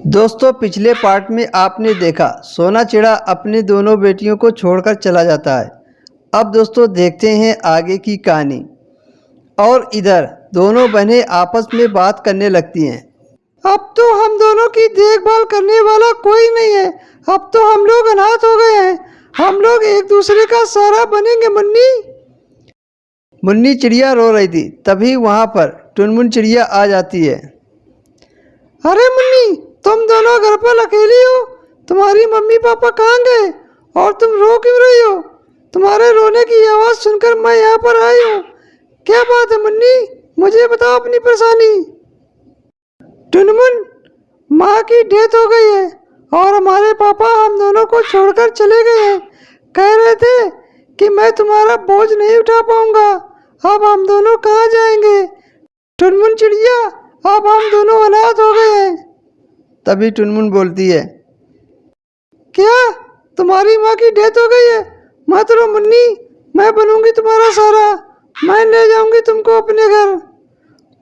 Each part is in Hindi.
दोस्तों, पिछले पार्ट में आपने देखा सोना चिड़ा अपनी दोनों बेटियों को छोड़कर चला जाता है। अब दोस्तों देखते हैं आगे की कहानी। और इधर दोनों बहनें आपस में बात करने लगती हैं। अब तो हम दोनों की देखभाल करने वाला कोई नहीं है। अब तो हम लोग अनाथ हो गए हैं। हम लोग एक दूसरे का सहारा बनेंगे। मुन्नी मुन्नी चिड़िया रो रही थी। तभी वहाँ पर टुनमुन चिड़िया आ जाती है। अरे मुन्नी, तुम दोनों घर पर अकेली हो? तुम्हारी मम्मी पापा कहाँ गए और तुम रो क्यों रही हो? तुम्हारे रोने की आवाज़ सुनकर मैं यहाँ पर आई हूँ। क्या बात है मुन्नी, मुझे बताओ अपनी परेशानी। टुनमुन, माँ की डेथ हो गई है और हमारे पापा हम दोनों को छोड़कर चले गए हैं। कह रहे थे कि मैं तुम्हारा बोझ नहीं उठा पाऊंगा। अब हम दोनों कहाँ जाएंगे? टुनमुन चिड़िया, अब हम दोनों अनाथ हो गए हैं। तभी टुनमुन बोलती है, क्या तुम्हारी माँ की डेथ हो गई है? मत रो मुन्नी, मैं बनूंगी तुम्हारा सहारा। मैं ले जाऊंगी तुमको अपने घर।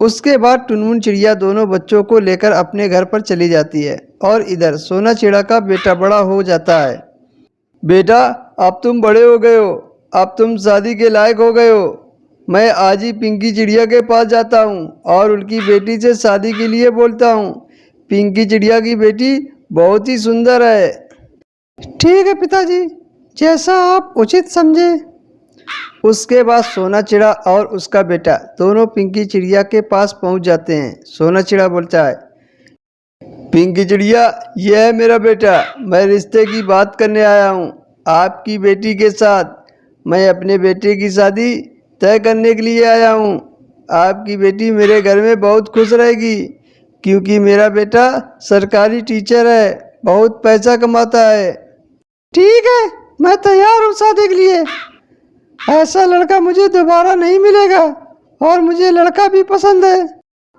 उसके बाद टुनमुन चिड़िया दोनों बच्चों को लेकर अपने घर पर चली जाती है। और इधर सोना चिड़ा का बेटा बड़ा हो जाता है। बेटा, अब तुम बड़े हो गए हो। अब तुम शादी के लायक हो गए हो। मैं आज ही पिंकी चिड़िया के पास जाता हूँ और उनकी बेटी से शादी के लिए बोलता हूँ। पिंकी चिड़िया की बेटी बहुत ही सुंदर है। ठीक है पिताजी, जैसा आप उचित समझे। उसके बाद सोना चिड़ा और उसका बेटा दोनों पिंकी चिड़िया के पास पहुंच जाते हैं। सोना चिड़ा बोलता है, पिंकी चिड़िया, यह है मेरा बेटा। मैं रिश्ते की बात करने आया हूँ आपकी बेटी के साथ। मैं अपने बेटे की शादी तय करने के लिए आया हूँ। आपकी बेटी मेरे घर में बहुत खुश रहेगी क्योंकि मेरा बेटा सरकारी टीचर है, बहुत पैसा कमाता है। ठीक है, मैं तैयार हूँ शादी के लिए। ऐसा लड़का मुझे दोबारा नहीं मिलेगा और मुझे लड़का भी पसंद है।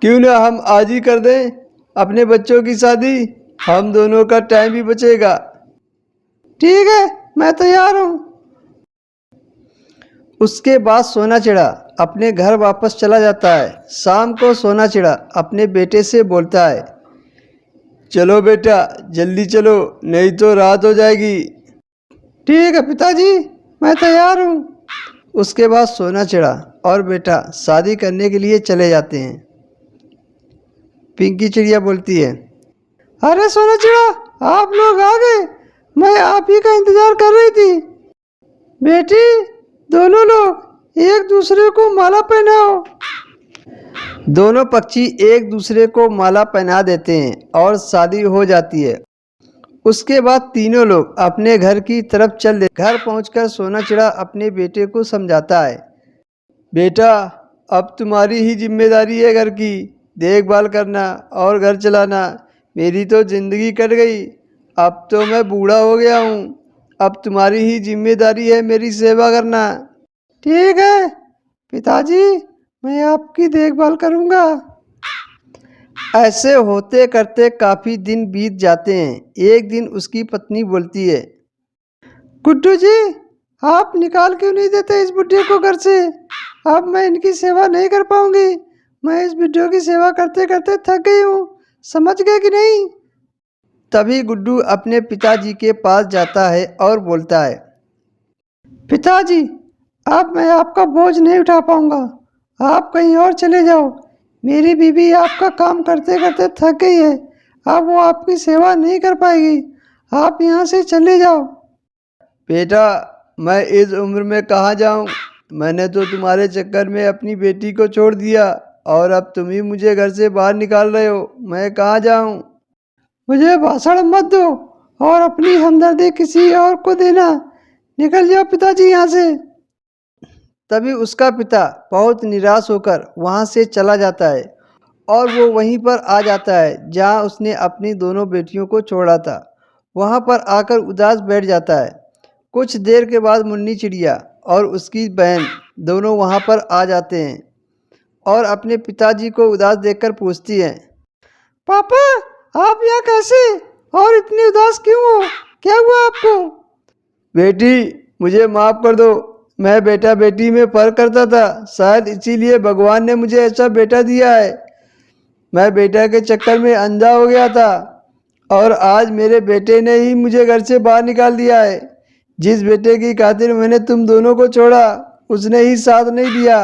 क्यों ना हम आज ही कर दें अपने बच्चों की शादी? हम दोनों का टाइम भी बचेगा। ठीक है, मैं तैयार हूँ। उसके बाद सोना चिड़ा अपने घर वापस चला जाता है। शाम को सोना चिड़ा अपने बेटे से बोलता है, चलो बेटा जल्दी चलो, नहीं तो रात हो जाएगी। ठीक है पिताजी, मैं तैयार हूँ। उसके बाद सोना चिड़ा और बेटा शादी करने के लिए चले जाते हैं। पिंकी चिड़िया बोलती है, अरे सोना चिड़ा, आप लोग आ गए। मैं आप ही का इंतजार कर रही थी। बेटी, दोनों लोग एक दूसरे को माला पहनाओ। दोनों पक्षी एक दूसरे को माला पहना देते हैं और शादी हो जाती है। उसके बाद तीनों लोग अपने घर की तरफ चल दे। घर पहुंचकर सोना चिड़ा अपने बेटे को समझाता है, बेटा, अब तुम्हारी ही जिम्मेदारी है घर की देखभाल करना और घर चलाना। मेरी तो ज़िंदगी कट गई। अब तो मैं बूढ़ा हो गया हूँ। अब तुम्हारी ही जिम्मेदारी है मेरी सेवा करना। ठीक है पिताजी, मैं आपकी देखभाल करूँगा। ऐसे होते करते काफ़ी दिन बीत जाते हैं। एक दिन उसकी पत्नी बोलती है, गुड्डू जी, आप निकाल क्यों नहीं देते इस बुढ़े को घर से? अब मैं इनकी सेवा नहीं कर पाऊंगी। मैं इस बुढ़े की सेवा करते करते थक गई हूँ। समझ गए कि नहीं? तभी गुड्डू अपने पिताजी के पास जाता है और बोलता है, पिताजी, अब मैं आपका बोझ नहीं उठा पाऊंगा। आप कहीं और चले जाओ। मेरी बीवी आपका काम करते करते थक गई है। अब वो आपकी सेवा नहीं कर पाएगी। आप यहाँ से चले जाओ। बेटा, मैं इस उम्र में कहाँ जाऊँ? मैंने तो तुम्हारे चक्कर में अपनी बेटी को छोड़ दिया और अब तुम ही मुझे घर से बाहर निकाल रहे हो। मैं कहाँ जाऊँ? मुझे भाषण मत दो और अपनी हमदर्दी किसी और को देना। निकल जाओ पिताजी यहाँ से। तभी उसका पिता बहुत निराश होकर वहाँ से चला जाता है और वो वहीं पर आ जाता है जहाँ उसने अपनी दोनों बेटियों को छोड़ा था। वहाँ पर आकर उदास बैठ जाता है। कुछ देर के बाद मुन्नी चिड़िया और उसकी बहन दोनों वहाँ पर आ जाते हैं और अपने पिताजी को उदास देखकर पूछती हैं, पापा, आप यहाँ कैसे और इतनी उदास क्यों हो? क्या हुआ आपको? बेटी, मुझे माफ़ कर दो। मैं बेटा बेटी में फ़र्क करता था। शायद इसीलिए भगवान ने मुझे ऐसा बेटा दिया है। मैं बेटा के चक्कर में अंधा हो गया था और आज मेरे बेटे ने ही मुझे घर से बाहर निकाल दिया है। जिस बेटे की खातिर मैंने तुम दोनों को छोड़ा, उसने ही साथ नहीं दिया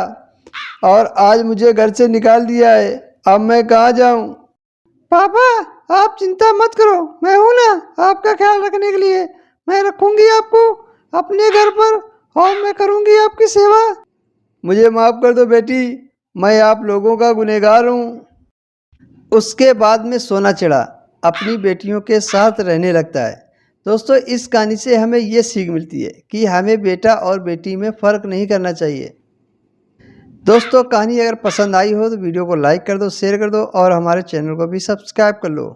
और आज मुझे घर से निकाल दिया है। अब मैं कहाँ जाऊँ? पापा, आप चिंता मत करो, मैं हूँ ना आपका ख्याल रखने के लिए। मैं रखूँगी आपको अपने घर पर और मैं करूँगी आपकी सेवा। मुझे माफ़ कर दो बेटी, मैं आप लोगों का गुनहगार हूँ। उसके बाद में सोना चिड़ा अपनी बेटियों के साथ रहने लगता है। दोस्तों, इस कहानी से हमें ये सीख मिलती है कि हमें बेटा और बेटी में फ़र्क नहीं करना चाहिए। दोस्तों, कहानी अगर पसंद आई हो तो वीडियो को लाइक कर दो, शेयर कर दो और हमारे चैनल को भी सब्सक्राइब कर लो।